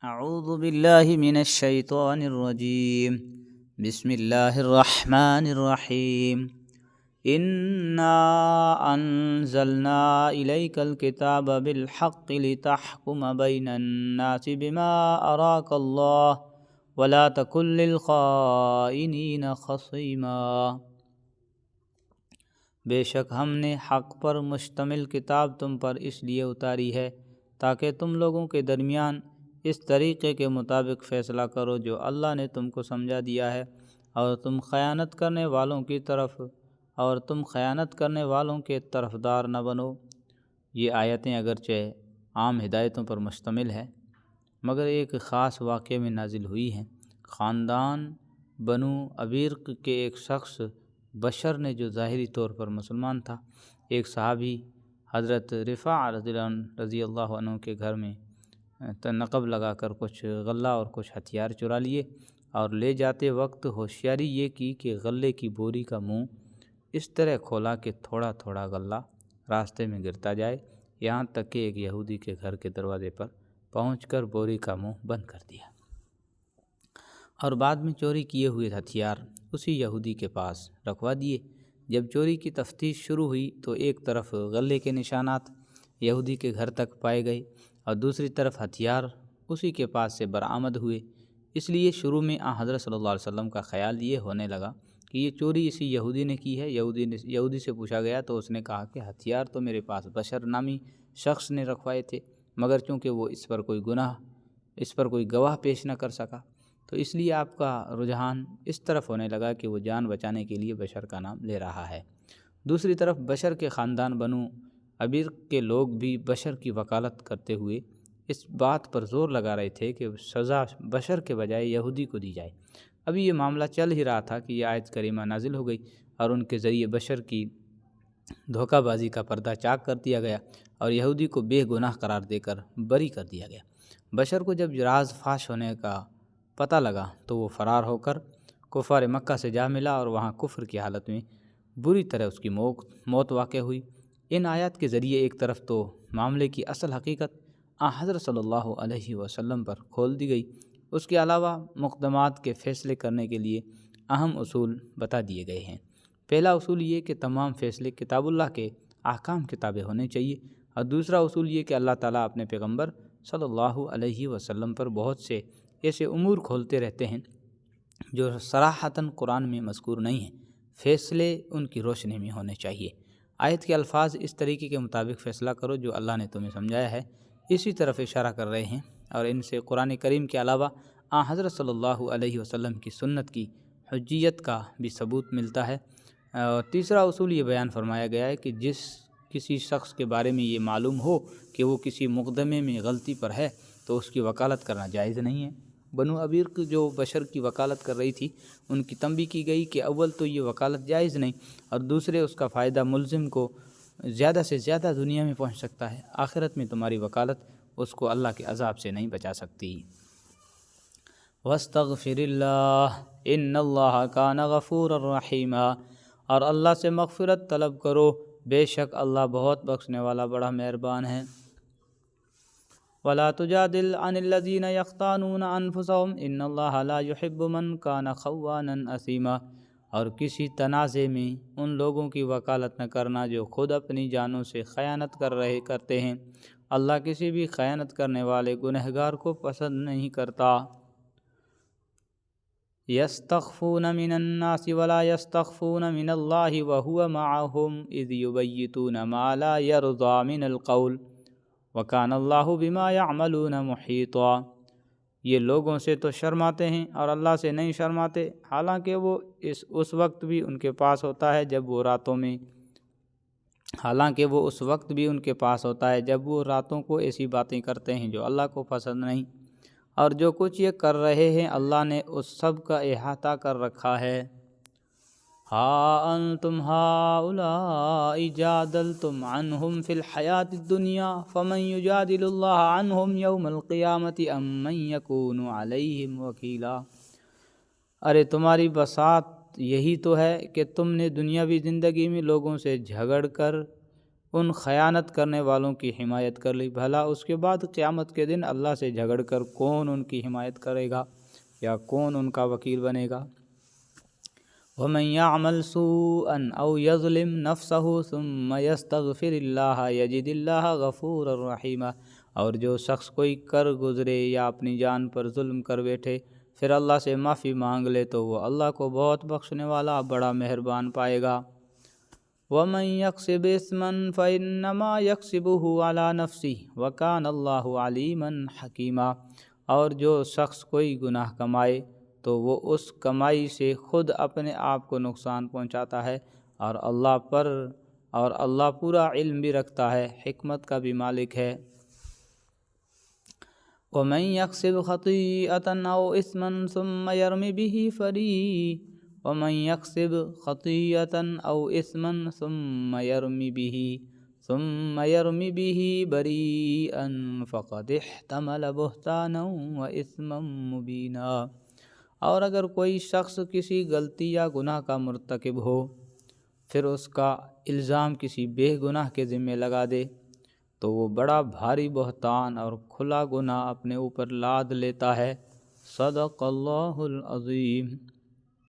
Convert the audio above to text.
اعوذ باللہ من الشیطان الرجیم بسم اللہ الرحمن الرحیم انا انزلنا الیک الکتاب بالحق لتحکم بین الناس بما اراک اللہ ولا تکن للخائنین خصیما۔ بے شک ہم نے حق پر مشتمل کتاب تم پر اس لیے اتاری ہے تاکہ تم لوگوں کے درمیان اس طریقے کے مطابق فیصلہ کرو جو اللہ نے تم کو سمجھا دیا ہے، اور تم خیانت کرنے والوں کے طرفدار نہ بنو۔ یہ آیتیں اگرچہ عام ہدایتوں پر مشتمل ہے مگر ایک خاص واقعے میں نازل ہوئی ہیں۔ خاندان بنو ابیرق کے ایک شخص بشر نے، جو ظاہری طور پر مسلمان تھا، ایک صحابی حضرت رفاع رضی اللہ عنہ کے گھر میں نقب لگا کر کچھ غلہ اور کچھ ہتھیار چرا لیے، اور لے جاتے وقت ہوشیاری یہ کی کہ غلے کی بوری کا منہ اس طرح کھولا کہ تھوڑا تھوڑا غلہ راستے میں گرتا جائے، یہاں تک کہ ایک یہودی کے گھر کے دروازے پر پہنچ کر بوری کا منہ بند کر دیا، اور بعد میں چوری کیے ہوئے ہتھیار اسی یہودی کے پاس رکھوا دیے۔ جب چوری کی تفتیش شروع ہوئی تو ایک طرف غلے کے نشانات یہودی کے گھر تک پائے گئے اور دوسری طرف ہتھیار اسی کے پاس سے برآمد ہوئے۔ اس لیے شروع میں حضرت صلی اللہ علیہ وسلم کا خیال یہ ہونے لگا کہ یہ چوری اسی یہودی نے کی ہے۔ یہودی سے پوچھا گیا تو اس نے کہا کہ ہتھیار تو میرے پاس بشر نامی شخص نے رکھوائے تھے، مگر چونکہ وہ اس پر کوئی گواہ پیش نہ کر سکا، تو اس لیے آپ کا رجحان اس طرف ہونے لگا کہ وہ جان بچانے کے لیے بشر کا نام لے رہا ہے۔ دوسری طرف بشر کے خاندان بنو ابیرق کے لوگ بھی بشر کی وکالت کرتے ہوئے اس بات پر زور لگا رہے تھے کہ سزا بشر کے بجائے یہودی کو دی جائے۔ ابھی یہ معاملہ چل ہی رہا تھا کہ یہ آیت کریمہ نازل ہو گئی اور ان کے ذریعے بشر کی دھوکہ بازی کا پردہ چاک کر دیا گیا اور یہودی کو بے گناہ قرار دے کر بری کر دیا گیا۔ بشر کو جب راز فاش ہونے کا پتہ لگا تو وہ فرار ہو کر کفار مکہ سے جا ملا اور وہاں کفر کی حالت میں بری طرح اس کی موت واقع ہوئی۔ ان آیات کے ذریعے ایک طرف تو معاملے کی اصل حقیقت حضرت صلی اللہ علیہ وسلم پر کھول دی گئی، اس کے علاوہ مقدمات کے فیصلے کرنے کے لیے اہم اصول بتا دیے گئے ہیں۔ پہلا اصول یہ کہ تمام فیصلے کتاب اللہ کے احکام کی تابع ہونے چاہیے، اور دوسرا اصول یہ کہ اللہ تعالیٰ اپنے پیغمبر صلی اللہ علیہ وسلم پر بہت سے ایسے امور کھولتے رہتے ہیں جو صراحتاً قرآن میں مذکور نہیں ہیں، فیصلے ان کی روشنی میں ہونے چاہیے۔ آیت کے الفاظ اس طریقے کے مطابق فیصلہ کرو جو اللہ نے تمہیں سمجھایا ہے، اسی طرف اشارہ کر رہے ہیں، اور ان سے قرآن کریم کے علاوہ حضرت صلی اللہ علیہ وسلم کی سنت کی حجیت کا بھی ثبوت ملتا ہے۔ اور تیسرا اصول یہ بیان فرمایا گیا ہے کہ کسی شخص کے بارے میں یہ معلوم ہو کہ وہ کسی مقدمے میں غلطی پر ہے تو اس کی وکالت کرنا جائز نہیں ہے۔ بنو ابیرق جو بشر کی وکالت کر رہی تھی، ان کی تنبیہ کی گئی کہ اول تو یہ وکالت جائز نہیں، اور دوسرے اس کا فائدہ ملزم کو زیادہ سے زیادہ دنیا میں پہنچ سکتا ہے، آخرت میں تمہاری وکالت اس کو اللہ کے عذاب سے نہیں بچا سکتی۔ وَاسْتَغْفِرِ اللَّهَ إِنَّ اللَّهَ كَانَ غَفُورًا رَحِيمًا، اور اللہ سے مغفرت طلب کرو، بے شک اللہ بہت بخشنے والا بڑا مہربان ہے۔ وَلَا تُجَادِلْ عَنِ الَّذِينَ يَخْتَانُونَ أَنفُسَهُمْ إِنَّ اللَّهَ لَا يُحِبُّ مَنْ كَانَ خَوَّانًا أَثِيمًا، اور کسی تنازع میں ان لوگوں کی وکالت نہ کرنا جو خود اپنی جانوں سے خیانت کرتے ہیں، اللہ کسی بھی خیانت کرنے والے گنہگار کو پسند نہیں کرتا۔ يَسْتَخْفُونَ مِنَ النَّاسِ وَلَا يَسْتَخْفُونَ مِنَ اللَّهِ وَهُوَ مَعَهُمْ إِذْ يُبَيِّتُونَ مَا لَا يَرْضَى مِنَ الْقَوْلِ وَكَانَ اللَّهُ بِمَا يَعْمَلُونَ مُحِيطًا۔ یہ لوگوں سے تو شرماتے ہیں اور اللہ سے نہیں شرماتے، حالانکہ وہ اس وقت بھی ان کے پاس ہوتا ہے جب وہ راتوں کو ایسی باتیں کرتے ہیں جو اللہ کو پسند نہیں، اور جو کچھ یہ کر رہے ہیں اللہ نے اس سب کا احاطہ کر رکھا ہے۔ ہَا أَنْتُمْ هَٰؤُلَاءِ جَادَلْتُمْ عَنْهُمْ فِي الْحَيَاةِ الدُّنْيَا فَمَنْ يُجَادِلُ اللَّهَ عَنْهُمْ يَوْمَ الْقِيَامَةِ أَمْ مَنْ يَكُونُ عَلَيْهِمْ وَكِيلًا۔ ارے تمہاری بساط یہی تو ہے کہ تم نے دنیاوی زندگی میں لوگوں سے جھگڑ کر ان خیانت کرنے والوں کی حمایت کر لی، بھلا اس کے بعد قیامت کے دن اللہ سے جھگڑ کر کون ان کی حمایت کرے گا یا کون ان کا وکیل بنے گا؟ وَمَن يَعْمَلْ سُوءًا أَوْ يَظْلِمْ نَفْسَهُ ثُمَّ يَسْتَغْفِرِ اللَّهَ يَجِدِ اللَّهَ غَفُورًا رَحِيمًا، اور جو شخص کوئی کر گزرے یا اپنی جان پر ظلم کر بیٹھے پھر اللہ سے معافی مانگ لے تو وہ اللہ کو بہت بخشنے والا بڑا مہربان پائے گا۔ وَمَن يَكْسِبْ إِثْمًا فَإِنَّمَا يَكْسِبُهُ عَلَى نَفْسِهِ وَكَانَ اللَّهُ عَلِيمًا حَكِيمًا، اور جو شخص کوئی گناہ کمائے تو وہ اس کمائی سے خود اپنے آپ کو نقصان پہنچاتا ہے، اور اللہ پورا علم بھی رکھتا ہے، حکمت کا بھی مالک ہے۔ وَمَن يَكْسِبْ خَطِيئَةً أَوْ إِثْمًا ثُمَّ يَرْمِ بِهِ بَرِيئًا فَقَدِ احْتَمَلَ بُهْتَانًا وَإِثْمًا مُبِينًا، اور اگر کوئی شخص کسی غلطی یا گناہ کا مرتکب ہو پھر اس کا الزام کسی بے گناہ کے ذمہ لگا دے تو وہ بڑا بھاری بہتان اور کھلا گناہ اپنے اوپر لاد لیتا ہے۔ صدق اللہ العظیم۔